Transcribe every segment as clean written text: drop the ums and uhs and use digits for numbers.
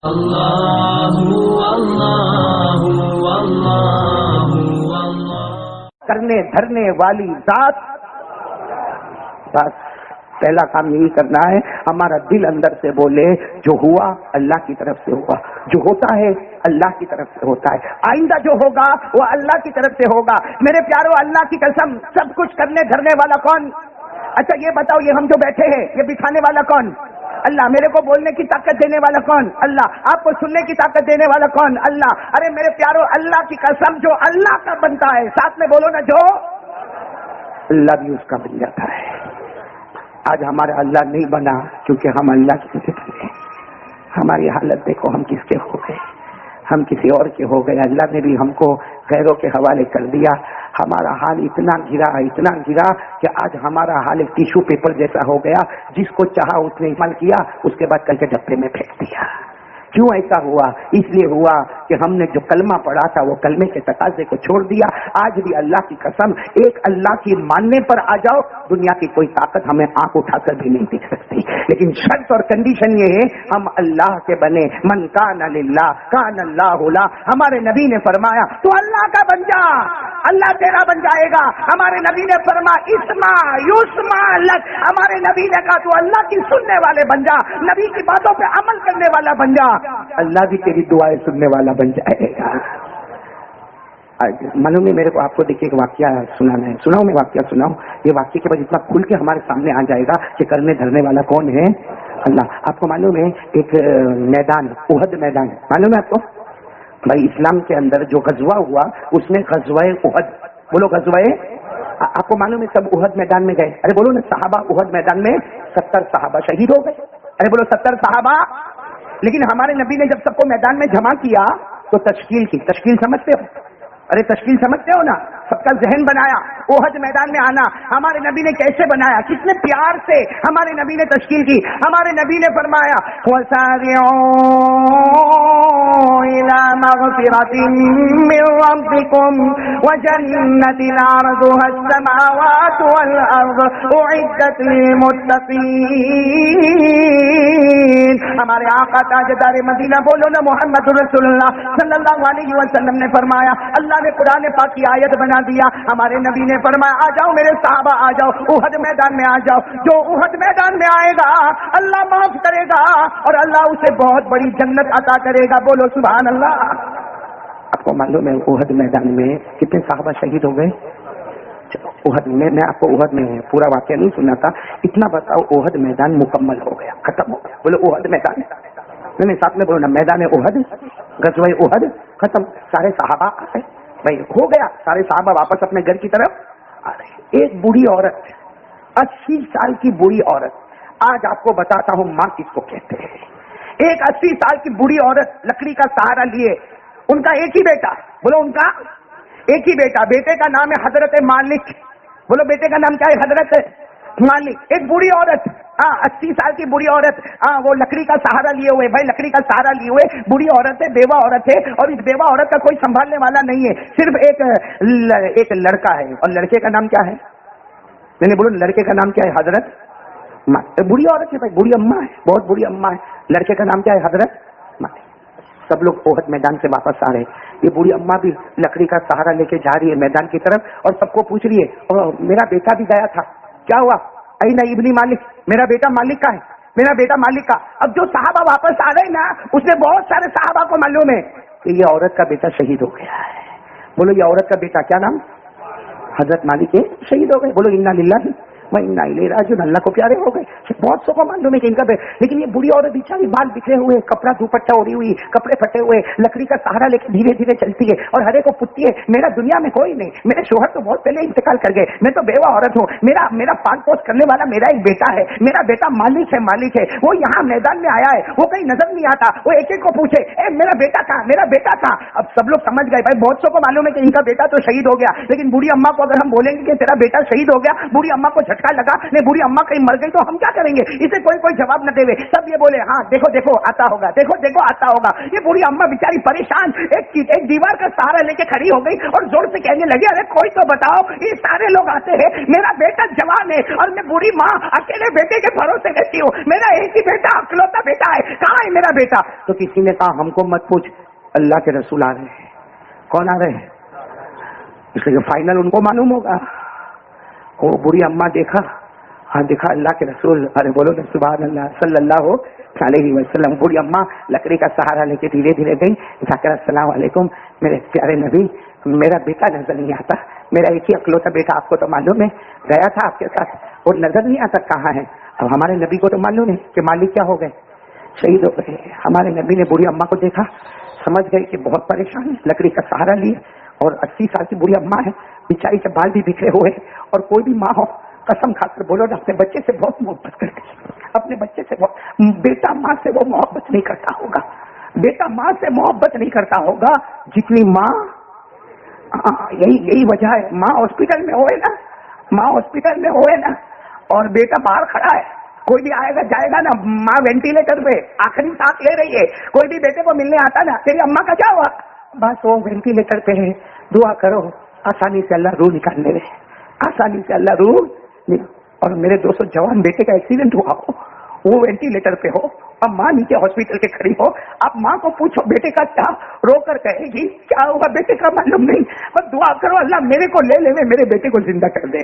اللہ اللہ اللہ کرنے دھرنے والی ذات. بس پہلا کام یہی کرنا ہے، ہمارا دل اندر سے بولے جو ہوا اللہ کی طرف سے ہوا، جو ہوتا ہے اللہ کی طرف سے ہوتا ہے، آئندہ جو ہوگا وہ اللہ کی طرف سے ہوگا. میرے پیارو، اللہ کی قسم، سب کچھ کرنے دھرنے والا کون؟ اچھا یہ بتاؤ، یہ ہم جو بیٹھے ہیں یہ بٹھانے والا کون؟ اللہ. میرے کو بولنے کی طاقت دینے والا کون؟ اللہ. آپ کو سننے کی طاقت دینے والا کون؟ اللہ. ارے میرے پیارو، اللہ کی قسم، جو اللہ کا بنتا ہے، ساتھ میں بولو نا، جو اللہ بھی اس کا بن جاتا ہے. آج ہمارا اللہ نہیں بنا کیونکہ ہم اللہ کی طرف سے. ہماری حالت دیکھو، ہم کس کے ہو گئے؟ ہم کسی اور کے ہو گئے. اللہ نے بھی ہم کو غیروں کے حوالے کر دیا. ہمارا حال اتنا گرا کہ آج ہمارا حال ایک ٹیشو پیپر جیسا ہو گیا. جس کو چاہا اس نے استعمال کیا، اس کے بعد کل کے ڈبے میں پھینک دیا. کیوں ایسا ہوا؟ اس لیے ہوا کہ ہم نے جو کلمہ پڑھا تھا وہ کلمے کے تقاضے کو چھوڑ دیا. آج بھی اللہ کی قسم، ایک اللہ کی ماننے پر آ جاؤ، دنیا کی کوئی طاقت ہمیں آنکھ اٹھا کر بھی نہیں دیکھ سکتی. لیکن شرط اور کنڈیشن یہ ہے، ہم اللہ کے بنے. من کان للہ کان اللہ لہ. ہمارے نبی نے فرمایا تو اللہ کا بن جا، اللہ تیرا بن جائے گا. ہمارے نبی نے فرمایا اسما یسما لک. ہمارے نبی نے کہا تو اللہ کی سننے والے بن جا، نبی کی باتوں پہ عمل کرنے والا بن جا، اللہ بھی تیری دعائیں سننے والا بن جائے گا. معلوم ہے میرے کو، آپ کو دیکھیے ایک واقعہ سنانا ہے. سناؤں میں واقعہ سناؤں. یہ واقعے کے بعد اتنا کھل کے ہمارے سامنے آ جائے گا کہ کرنے دھرنے والا کون ہے؟ اللہ. آپ کو معلوم ہے ایک میدان، احد میدان، معلوم ہے آپ کو؟ بھائی اسلام کے اندر جو غزوہ ہوا اس میں غزوہ احد، بولو غزوہ. آپ کو معلوم ہے سب احد میدان میں گئے. ارے بولو نا، صحابہ احد میدان میں 70 صحابہ شہید ہو گئے. ارے بولو 70 صحابہ. لیکن ہمارے نبی نے جب سب کو میدان میں جمع کیا تو تشکیل کی. تشکیل سمجھتے ہو؟ ارے تشکیل سمجھتے ہو نا؟ سب کا ذہن بنایا. احد میدان میں آنا ہمارے نبی نے کیسے بنایا؟ کس نے پیار سے ہمارے نبی نے تشکیل کی. ہمارے نبی نے فرمایا وَسَارِعُوا إِلَى مَغْفِرَةٍ مِّن رَّبِّكُمْ وَجَنَّةٍ عَرْضُهَا السَّمَاوَاتُ وَالْأَرْضُ أُعِدَّتْ لِلْمُتَّقِينَ. ہمارے آقا تاجدار مدینہ، بولو نا محمد رسول اللہ صلی اللہ علیہ وسلم نے فرمایا، اللہ نے قرآن پاک کی آیت بنا دیا. ہمارے نبی نے فرمایا آ جاؤ میرے صحابہ، آ جاؤ احد میدان میں آ جاؤ. جو احد میدان میں آئے گا اللہ معاف کرے گا اور اللہ اسے بہت بڑی جنت عطا کرے گا. بولو سبحان اللہ. آپ کو معلوم ہے احد میدان میں کتنے صحابہ شہید ہو گئے؟ احد میں آپ کو احد میں پورا واقعہ نہیں سنا تھا، اتنا بتاؤ احد میدان مکمل ہو گیا، ختم ہو گیا. بولو احد میدان. نہیں ساتھ میں بولو نا، میدان احد، غزوہ احد ختم. سارے صحابہ آ گئے بھائی، ہو گیا. سارے صحابہ واپس اپنے گھر کی طرف آ رہے. ایک بوڑھی عورت، 80 سال کی بوڑھی عورت. آج آپ کو بتاتا ہوں ماں کس کو کہتے ہیں. ایک 80 سال کی بوڑھی عورت لکڑی کا سہارا لیے. ان کا ایک ہی بیٹا، بولو ان کا ایک ہی بیٹا. بیٹے کا نام ہے حضرت مالک. بولو بیٹے کا نام کیا ہے؟ حضرت مالک. ایک بوڑھی عورت، 80 سال کی بوڑھی عورت، وہ لکڑی کا سہارا لیے ہوئے. بھائی لکڑی کا سہارا لیے ہوئے بوڑھی عورت ہے، بیوہ عورت ہے، اور اس بیوہ عورت کا کوئی سنبھالنے والا نہیں ہے، صرف ایک لڑکا ہے. اور لڑکے کا نام کیا ہے؟ نہیں بولو، لڑکے کا نام کیا ہے؟ حضرت. بوڑھی عورت ہے بھائی، بوڑھی اماں ہے، بہت بوڑھی اماں ہے. لڑکے کا نام کیا ہے؟ حضرت. سب لوگ احد میدان سے واپس آ رہے. یہ بوڑھی اماں بھی لکڑی کا سہارا لے کے جا رہی ہے میدان کی طرف، اور سب کو پوچھ رہی ہے میرا بیٹا بھی گیا تھا، کیا ہوا؟ این ابنی مالک، میرا بیٹا مالک کا ہے، میرا بیٹا مالک کا. اب جو صحابہ واپس آ رہے نا، اس میں بہت سارے صحابہ کو معلوم ہے کہ یہ عورت کا بیٹا شہید ہو گیا ہے. بولو یہ عورت کا بیٹا کیا نام؟ حضرت مالک ہے، شہید ہو گئے. بولو انا للہ و انا الیہ راجعون. اللہ کو پیارے ہو گئے. بہت سو کو معلوم ہے کہ ان کا لیکن یہ بوڑھی عورت بیچاری بال بکھرے ہوئے، کپڑا دوپٹہ اوڑھی ہوئی، کپڑے پھٹے ہوئے، لکڑی کا سہارا لے کے دھیرے دھیرے چلتی ہے اور ہر ایک کو پوچھتی ہے میرا دنیا میں کوئی نہیں، میرے شوہر تو بہت پہلے انتقال کر گئے، میں تو بیوہ عورت ہوں، میرا پال پوس کرنے والا میرا ایک بیٹا ہے، میرا بیٹا مالک ہے. وہ یہاں میدان میں آیا ہے، وہ کہیں نظر نہیں آتا. وہ ایک ایک کو پوچھے میرا بیٹا کہاں، میرا بیٹا کہاں. اب سب لوگ سمجھ گئے بھائی، بہت سو کو معلوم ہے کہ ان کا بیٹا تو شہید ہو گیا. لیکن بوڑھی اماں کو اگر ہم بولیں گے کہ تیرا بیٹا شہید ہو گیا، بوڑھی اماں کو جھٹکا झटका लगा, नहीं बूढ़ी अम्मा कहीं मर गई तो हम क्या करेंगे, इसे कोई जवाब न देवे। सब ये बोले हाँ देखो देखो आता होगा, देखो देखो आता होगा। ये बूढ़ी अम्मा बेचारी परेशान एक दीवार का सहारा लेके खड़ी हो गई और जोर से कहने लगी, अरे कोई तो बताओ, ये सारे लोग आते हैं, मेरा बेटा जवान है और मैं बूढ़ी माँ अकेले बेटे के भरोसे रहती हूँ, मेरा एक ही बेटा अकेलौता बेटा है, कहाँ है मेरा बेटा। तो किसी ने कहा हमको मत पूछ, अल्लाह के रसूल आ रहे हैं। कौन आ रहे हैं? इसलिए फाइनल उनको मालूम होगा। वो बुढ़ी अम्मा देखा, हाँ देखा अल्लाह के रसूल, अरे बोलो ना सुभान अल्लाह सल्लल्लाहु अलैहि वसल्लम। बुढ़ी अम्मा लकड़ी का सहारा लेके धीरे धीरे गई, जाकर अस्सलाम वालेकुम मेरे प्यारे नबी, मेरा बेटा नजर नहीं आता, मेरा एक ही अकलौता बेटा, आपको तो मालूम है गया था आपके साथ और नजर नहीं आता कहाँ है। अब हमारे नबी को तो मालूम है कि मालिक क्या हो गए, शहीद हो गए। हमारे नबी ने बुढ़ी अम्मा को देखा, समझ गए कि बहुत परेशान है, लकड़ी का सहारा लिए और 80 साल की बुढ़ी अम्मा है, बेचारी के बाल भी बिखरे हुए, और कोई भी माँ हो कसम खाकर बोलो ना अपने बच्चे से बहुत मोहब्बत करती है, अपने बच्चे से बेटा माँ से वो मोहब्बत नहीं करता होगा, बेटा माँ से मोहब्बत नहीं करता होगा जितनी माँ। यही वजह है, माँ हॉस्पिटल में होए ना, माँ हॉस्पिटल में होए ना और बेटा बाहर खड़ा है, कोई भी आएगा जाएगा ना, माँ वेंटिलेटर पे आखिरी सांस ले रही है, कोई भी बेटे को मिलने आता ना, तेरी अम्मा का क्या हुआ, बस वो वेंटिलेटर पे है, दुआ करो आसानी से अल्लाह रूह निकालने दे, आसानी से अल्लाह रूह। और मेरे 200 जवान बेटे का एक्सीडेंट हुआ हो, वो वेंटिलेटर पे हो और माँ नीचे हॉस्पिटल के खड़ी हो, आप माँ को पूछो बेटे का क्या, रो कर कहेगी क्या हुआ बेटे का मालूम नहीं, बस दुआ करो अल्लाह मेरे को ले ले, मेरे बेटे को जिंदा कर दे।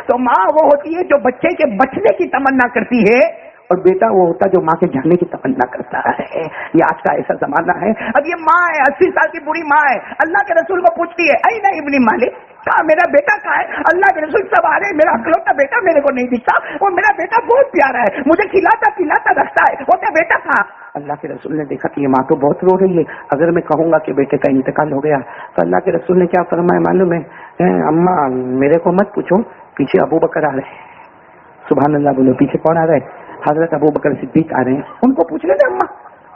तो माँ वो होती है जो बच्चे के बचने की तमन्ना करती है और बेटा वो होता जो माँ के जाने की तमन्ना करता है। ये आज का ऐसा जमाना है। अब ये माँ है, 80 साल की बूढ़ी माँ है, अल्लाह के रसूल को पूछती है ऐ ना इब्नी मालिक, कहा मेरा बेटा कहाँ है? अल्लाह के रसूल सब आ रहे, मेरा अकलौता बेटा मेरे को नहीं दिखता, वो मेरा बेटा बहुत प्यारा है, मुझे खिलाता पिलाता रखता है, वो क्या बेटा कहाँ? अल्लाह के रसूल ने देखा कि ये माँ तो बहुत रो रही है, अगर मैं कहूंगा कि बेटे का इंतकाल हो गया तो अल्लाह के रसूल ने क्या फरमाया मालूम है? अम्मा मेरे को मत पूछो, पीछे अबू बकर आ रहे हैं। सुभान अल्लाह बोलो, पीछे कौन आ रहा है? हजरत अबू बकर सिद्दीक आ रहे हैं, उनको पूछ ले अम्मा,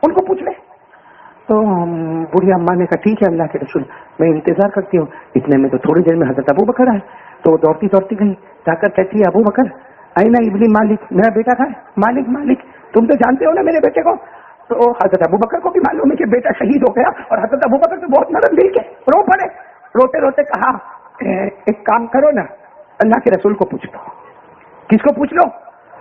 उनको पूछ ले। तो बूढ़ी अम्मा ने कहा ठीक है अल्लाह के रसूल, मैं इंतजार करती हूँ। इतने में तो थोड़ी देर में हजरत अबू बकर आए, तो वो दौड़ती दौड़ती गई, जाकर कहती है अबू बकर आई ना इब्नी मालिक, मेरा बेटा कहाँ है? मालिक मालिक तुम तो जानते हो ना मेरे बेटे को। तो हजरत अबू बकर को भी मालूम है कि बेटा शहीद हो गया, और हजरत अबू बकर तो बहुत नरम दिल के रो पड़े, रोते रोते कहा एक काम करो ना, अल्लाह के रसूल को पूछ लो। किसको पूछ लो?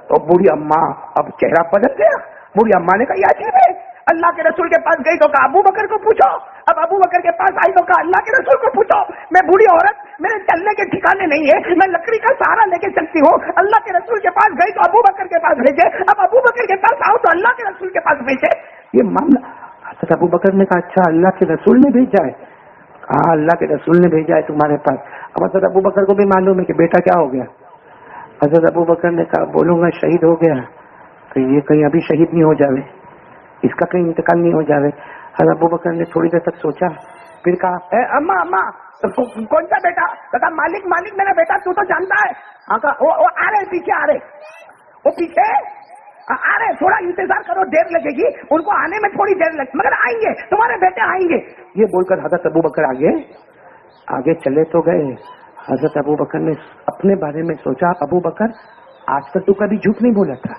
तो बूढ़ी अम्मा अब चेहरा बदल गया, बूढ़ी अम्मा ने कहा ये अजीब है, अल्लाह के रसूल के पास गई तो कहा अबू बकर को पूछो, अब अबू बकर के पास आई तो कहा अल्लाह के रसूल को पूछो। मैं बूढ़ी औरत, मेरे चलने के ठिकाने नहीं है, मैं लकड़ी का सहारा लेके चलती हूँ, अल्लाह के रसूल के पास गई तो अबू बकर के पास भेजे, अब अबू बकर के पास आओ तो अल्लाह के रसूल के पास भेजे। ये मामला हज़रत अबू बकर ने कहा अच्छा अल्लाह के रसूल ने भेजा है? हाँ अल्लाह के रसूल ने भेजा है तुम्हारे पास। अब हज़रत अबू बकर को भी मालूम है कि बेटा क्या हो गया। हज़रत अबू बकर ने कहा बोलूंगा शहीद हो गया तो ये कहीं अभी शहीद नहीं हो जावे, इसका कहीं इंतकाल नहीं हो जावे। हज़रत अबू बकर ने थोड़ी देर तक सोचा, फिर कहा अम्मा अम्मा कौन सा बेटा? कहा मालिक मालिक मेरा बेटा, तू तो जानता है। हाँ कहा वो आ रहे पीछे, आ रहे, वो पीछे आ रहे, थोड़ा इंतजार करो, देर लगेगी, उनको आने में थोड़ी देर लगे, मगर आएंगे, तुम्हारे बेटे आएंगे। ये बोलकर हज़रत अबू बकर आगे चले तो गए। हज़रत अबू बकर ने अपने बारे में सोचा, अबू बकर आज तक तू कभी झूठ नहीं बोला था,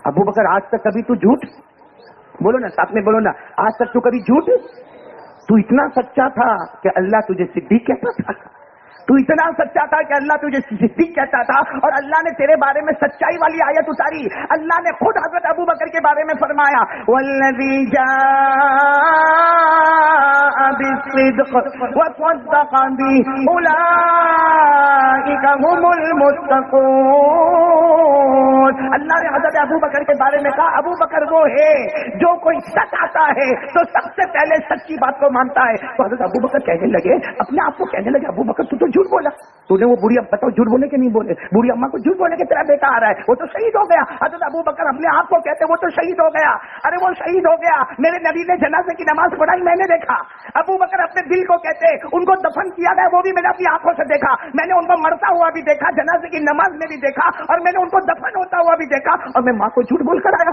अबू बकर आज तक कभी तू झूठ, बोलो ना साथ में बोलो ना, आज तक तू कभी झूठ, तू इतना सच्चा था कि अल्लाह तुझे सिद्दीक कहता था, तू इतना सच्चा था कि अल्लाह तुझे सिद्दीक कहता था, और अल्लाह ने तेरे बारे में सच्चाई वाली आयत उतारी। अल्लाह ने खुद हज़रत अबू बकर के बारे में फरमाया वल्लज़ी जाअ बिस्सिद्क़ व सद्दक़ बिही उलाइका हुमुल मुत्तक़ून। अल्लाह ने हज़रत अबू बकर के बारे में कहा अबू बकर वो है जो कोई सच आता है तो सबसे पहले सच्ची बात को मानता है। तो हज़रत अबू बकर कहने लगे, अपने आप को कहने लगे, अबू बकर तू तो झूठ बोला, तूने वो बुढ़ी बताओ झूठ बोले कि नहीं बोले, बूढ़ी अम्मा को झूठ बोले कि तेरा बेटा आ रहा है, वो तो शहीद हो गया। हज़रत अबू बकर अपने आप को कहते वो तो शहीद हो गया, अरे वो शहीद हो गया, मेरे नबी ने जनाजे की नमाज पढ़ाई, मैंने देखा। अबू बकर अपने दिल को कहते उनको दफन किया गया, वो भी मैंने अपनी आंखों से देखा, मैंने उनको मरता हुआ भी देखा, जनाजे की नमाज में भी देखा, और मैंने उनको दफन होता हुआ भी देखा, और मैं माँ को झूठ बोल कर आया।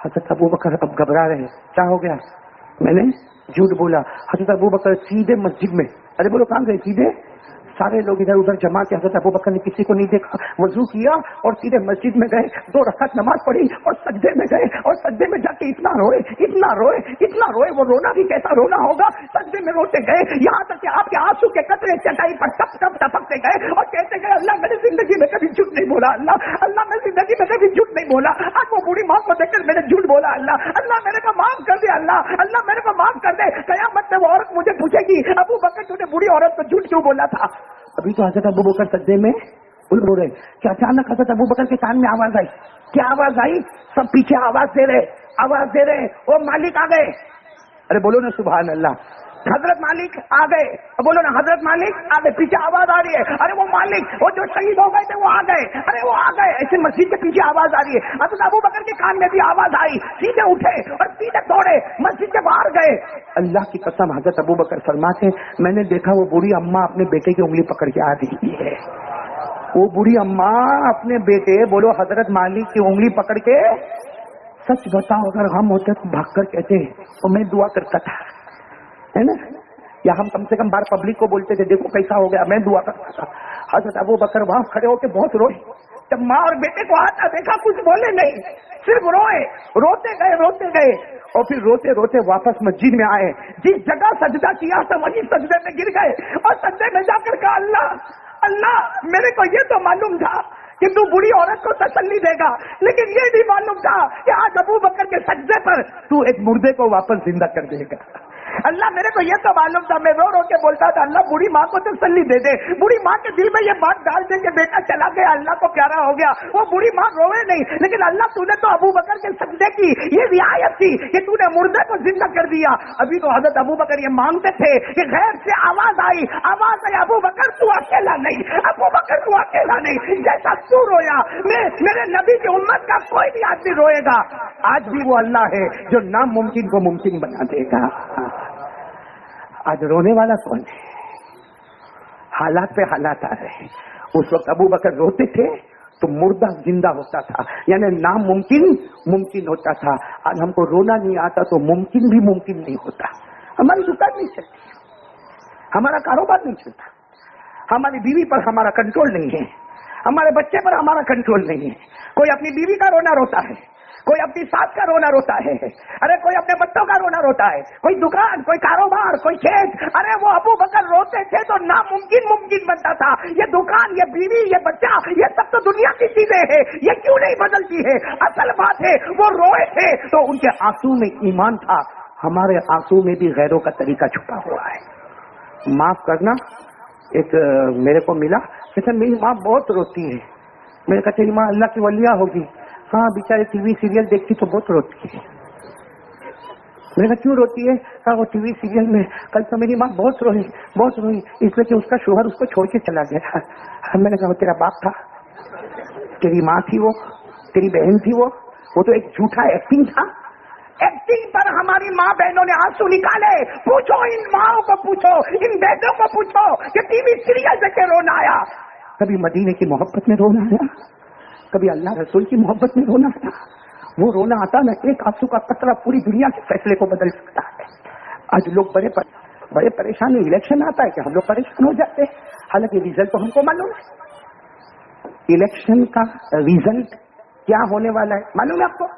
हज़रत अबू बकर अब घबरा रहे, क्या हो गया, मैंने झूठ बोला। हज़रत अबू बकर सीधे मस्जिद में, अरे बोलो कहाँ गए, सारे लोग इधर उधर जमा के हजरत अबू बकर ने किसी को नहीं देखा, वजू किया और सीधे मस्जिद में गए, 2 रकात नमाज पढ़ी और सजदे में गए, और सजदे में जाके इतना रोए, वो रोना भी कैसा रोना होगा, सजदे में रोते गए, यहाँ तक कि आपके आंसू के कतरे चटाई पर टप टप टपकते गए और कहते गए अल्लाह मैंने जिंदगी में कभी झूठ नहीं बोला, अल्लाह मैं जिंदगी में कभी झूठ नहीं बोला, आज वो बूढ़ी माँ को देखकर मैंने झूठ बोला, अल्लाह मेरे को माफ कर दे, अल्लाह मेरे को माफ कर दे। कयामत में वो औरत मुझे पूछेगी अबू बकर तूने बूढ़ी औरत को झूठ क्यों बोला था। अभी तो हजरत अबू बकर सज्जे में रो रहे कि अचानक हजरत अबू बकर के कान में आवाज आई। क्या आवाज आई? सब पीछे आवाज दे रहे वो मालिक आ गए। अरे बोलो ना सुभान अल्लाह। हजरत मालिक आ गए, बोलो ना हजरत मालिक आ गए। पीछे आवाज आ रही है, अरे वो मालिक वो जो शहीद हो गए थे वो आ गए, अरे वो आ गए। ऐसे मस्जिद के पीछे आवाज आ रही है। हजरत अबू बकर के कान में भी आवाज आई, सीधे उठे और सीधे दौड़े मस्जिद के बाहर गए। अल्लाह की कसम हजरत अबू बकर फरमाते मैंने देखा वो बूढ़ी अम्मा अपने बेटे की उंगली पकड़ के आ रही है। वो बूढ़ी अम्मा अपने बेटे बोलो हजरत मालिक की उंगली पकड़ के, सच बताओ अगर हम होते तो भाग कर कहते तो मैं दुआ करता था, है ना, या हम कम से कम बार पब्लिक को बोलते थे देखो कैसा हो गया, मैं दुआ करता था। हजरत अबू बकर वहां खड़े होके बहुत रोए। जब माँ और बेटे को आता देखा कुछ बोले नहीं, सिर्फ रोते गए और फिर रोते रोते वापस मस्जिद में आए। जिस जगह सजदा किया था वही सजदे में गिर गए और सजदे में जाकर कहा अल्लाह मेरे को ये तो मालूम था कि तू बूढ़ी औरत को तसल्ली देगा, लेकिन ये भी मालूम था कि आज अबू बकर के सजदे पर तू एक मुर्दे को वापस जिंदा कर देगा। अल्लाह मेरे को ये तो मालूम था। मैं रो रो के बोलता था अल्लाह बूढ़ी माँ को तसल्ली दे दे, बूढ़ी माँ के दिल में ये बात डाल दे कि बेटा चला गया, अल्लाह को प्यारा हो गया। वो बूढ़ी माँ रोवे नहीं, लेकिन अल्लाह तूने तो अबू बकर के सजदे की ये रियायत थी कि तूने मुर्दे को जिंदा कर दिया। अभी तो हजरत अबू बकर ये मांगते थे कि गैर से आवाज आई अबू बकर तू अकेला नहीं, अबू बकर तू अकेला नहीं, जैसा तू रोया मेरे नबी की उम्मत का कोई भी आदमी रोएगा। आज भी वो अल्लाह है जो नामुमकिन को मुमकिन बना देगा। आज रोने वाला कौन है? हालात पे हालात आ रहे हैं। उस वक्त अबू बकर रोते थे तो मुर्दा जिंदा होता था, यानी नामुमकिन मुमकिन होता था। आज हमको रोना नहीं आता तो मुमकिन भी मुमकिन नहीं होता। हमारी दुकान नहीं चलती, हमारा कारोबार नहीं चलता, हमारी बीवी पर हमारा कंट्रोल नहीं है, हमारे बच्चे पर हमारा कंट्रोल नहीं है। कोई अपनी बीवी का रोना रोता है, कोई अपनी सास का रोना रोता है, अरे कोई अपने बच्चों का रोना रोता है, कोई दुकान, कोई कारोबार, कोई खेत। अरे वो अबू बकर रोते थे तो नामुमकिन मुमकिन बनता था। ये दुकान, ये बीवी, ये बच्चा, ये सब तो दुनिया की चीजें हैं, ये क्यों नहीं बदलती है? असल बात है वो रोए थे तो उनके आंसू में ईमान था। हमारे आंसू में भी गैरों का तरीका छुपा हुआ है। माफ करना, एक मेरे को मिला, कहता मेरी माँ बहुत रोती है। मैंने कहा तेरी माँ अल्लाह की वलिया होगी। हाँ बेचारे टीवी सीरियल देखती तो बहुत रोती है। मैंने कहा क्यों रोती है? कहा वो टीवी सीरियल में कल तो मेरी माँ बहुत रोई इसलिए कि उसका शोहर उसको छोड़ के चला गया। मैंने कहा तेरा बाप था, तेरी माँ थी, वो तेरी बहन थी, वो तो एक झूठा एक्टिंग था। एक्टिंग पर हमारी माँ बहनों ने आंसू निकाले। पूछो इन माओ को, पूछो इन बेटों को, पूछो कि टीवी सीरियल देख के रोना आया। कभी मदीने की मोहब्बत में रोना आया, कभी अल्लाह रसूल की मोहब्बत में रोना आया। वो रोना आता ना, एक आंसू का कतरा पूरी दुनिया के फैसले को बदल सकता है। आज लोग बड़े परेशान है। इलेक्शन आता है कि हम लोग परेशान हो जाते हैं, हालांकि रिजल्ट तो हमको मालूम है। इलेक्शन का रिजल्ट क्या होने वाला है मालूम है आपको?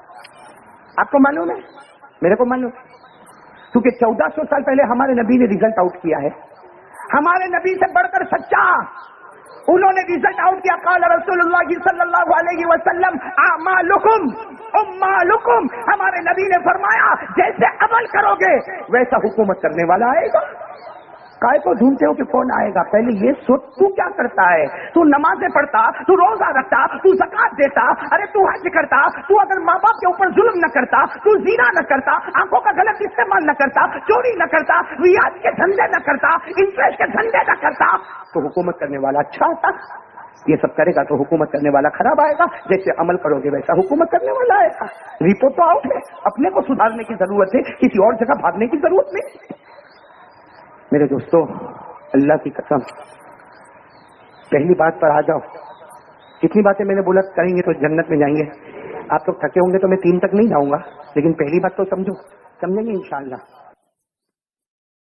आपको मालूम है? मेरे को मालूम है, क्योंकि 1400 साल पहले हमारे नबी ने रिजल्ट आउट किया है। हमारे नबी से बढ़कर सच्चा उन्होंने रिजल्ट आउट किया। क़ाल रसूलुल्लाह सल्लल्लाहु अलैहि वसल्लम अमालुकुम उम्मालुकुम। हमारे नबी ने फरमाया जैसे अमल करोगे वैसा हुकूमत करने वाला आएगा। काय को ढूंढते हो कि कौन आएगा? पहले ये सोच तू क्या करता है। तू नमाजें पढ़ता, तू रोजा रखता, तू ज़कात देता, अरे तू हज करता, तू अगर माँ बाप के ऊपर जुल्म न करता, तू ज़िना न करता, आंखों का गलत इस्तेमाल न करता, चोरी न करता, रियाज के धंधे न करता, इंटरेस्ट के धंधे न करता, तो हुकूमत करने वाला अच्छा होता। ये सब करेगा तो हुकूमत करने वाला खराब आएगा। जैसे अमल करोगे वैसा हुकूमत करने वाला आएगा। रिपोर्ट तो आउट है, अपने को सुधारने की जरूरत है, किसी और जगह भागने की जरूरत नहीं। मेरे दोस्तों, अल्लाह की कसम, पहली बात पर आ जाओ। कितनी बातें मैंने बोला करेंगे तो जन्नत में जाएंगे। आप लोग थके होंगे तो मैं 3 तक नहीं जाऊंगा, लेकिन पहली बात तो समझेंगे इंशाअल्लाह।